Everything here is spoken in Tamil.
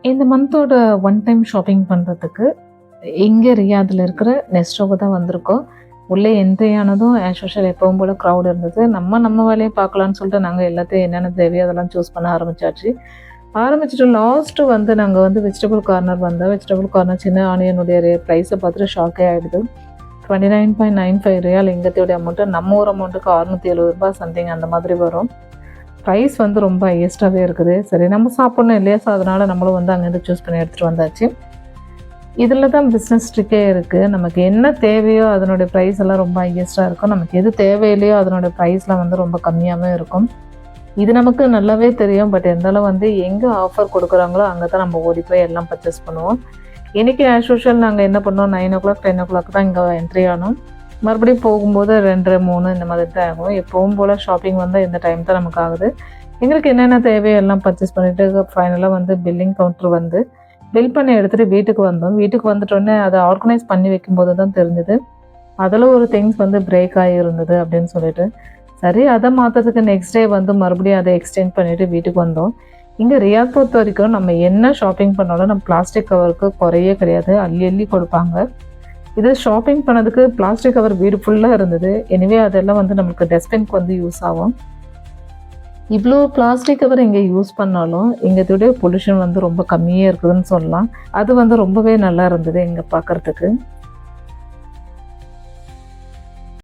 இந்த மந்தோட ஒன் டைம் ஷாப்பிங் பண்ணுறதுக்கு இங்கே ரியாதில் இருக்கிற நெஸ்டோக்கு தான் வந்திருக்கோம். உள்ளே என்ட்ரி ஆனதும் ஆஸ் யூஷுவல் எப்பவும் போல் க்ரௌட் இருந்தது. நம்ம வேலையை பார்க்கலான்னு சொல்லிட்டு நாங்கள் எல்லாத்தையும் என்னென்ன தேவையோ அதெல்லாம் சூஸ் பண்ண ஆரம்பிச்சுட்டு லாஸ்ட்டு வந்து நாங்கள் வந்து வெஜிடபிள் கார்னர் வந்தோம். வெஜிடபிள் கார்னர் சின்ன ஆனியனுடைய ப்ரைஸை பார்த்துட்டு ஷாக்கே ஆகிடுது. 29.95 ரியால் இங்கத்தையோடைய அமௌண்ட்டு, நம்ம ஊர் அமௌண்ட்டுக்கு 670 ரூபாய் சம்திங் அந்த மாதிரி வரும். ப்ரைஸ் வந்து ரொம்ப ஹையஸ்ட்டாகவே இருக்குது. சரி நம்ம சாப்பிட்ணும் இல்லையா, ஸோ அதனால் நம்மளும் வந்து அங்கேருந்து சூஸ் பண்ணி எடுத்துகிட்டு வந்தாச்சு. இதில் தான் பிஸ்னஸ் ட்ரிக்கே இருக்குது. நமக்கு என்ன தேவையோ அதனுடைய ப்ரைஸ் எல்லாம் ரொம்ப ஹையஸ்ட்டாக இருக்கும். நமக்கு எது தேவையில்லையோ அதனுடைய ப்ரைஸ்லாம் வந்து ரொம்ப கம்மியாகவே இருக்கும். இது நமக்கு நல்லாவே தெரியும். பட் இருந்தாலும் வந்து எங்கே ஆஃபர் கொடுக்குறாங்களோ அங்கே தான் நம்ம ஓடி போய் எல்லாம் பர்ச்சேஸ் பண்ணுவோம். இன்றைக்கி ஆஸ் யூஷுவல் நாங்கள் என்ன பண்ணோம், 9 o'clock 10 o'clock தான் இங்கே என்ட்ரி ஆனோம். மறுபடியும் போகும்போது 2, 3 இந்த மாதிரி தான் ஆகும். எப்பவும் போல் ஷாப்பிங் வந்து இந்த டைம் தான் நமக்கு ஆகுது. எங்களுக்கு என்னென்ன தேவையோ எல்லாம் பர்ச்சேஸ் பண்ணிவிட்டு ஃபைனலாக வந்து பில்லிங் கவுண்டர் வந்து பில் பண்ணி எடுத்துகிட்டு வீட்டுக்கு வந்தோம். வீட்டுக்கு வந்துட்டோடனே அதை ஆர்கனைஸ் பண்ணி வைக்கும்போது தான் தெரிஞ்சுது அதில் ஒரு திங்ஸ் வந்து பிரேக் ஆகி இருந்தது அப்படின்னு சொல்லிட்டு, சரி அதை மாற்றுறதுக்கு நெக்ஸ்ட் டே வந்து மறுபடியும் அதை எக்ஸ்டெண்ட் பண்ணிவிட்டு வீட்டுக்கு வந்தோம். இங்கே ரியாத் பொறுத்த வரைக்கும் நம்ம என்ன ஷாப்பிங் பண்ணாலும் நம்ம பிளாஸ்டிக் கவருக்கு குறையே கிடையாது, அள்ளி கொடுப்பாங்க. இது ஷாப்பிங் பண்ணதுக்கு பிளாஸ்டிக் கவர் வீடு ஃபுல்லாக இருந்தது. எனிவே அதெல்லாம் வந்து நம்மளுக்கு டஸ்ட்பின்க்கு வந்து யூஸ் ஆகும். இவ்வளோ பிளாஸ்டிக் கவர் இங்கே யூஸ் பண்ணாலும் இங்கேடைய பொல்யூஷன் வந்து ரொம்ப கம்மியாக இருக்குதுன்னு சொல்லலாம். அது வந்து ரொம்பவே நல்லா இருந்தது இங்கே பார்க்குறதுக்கு.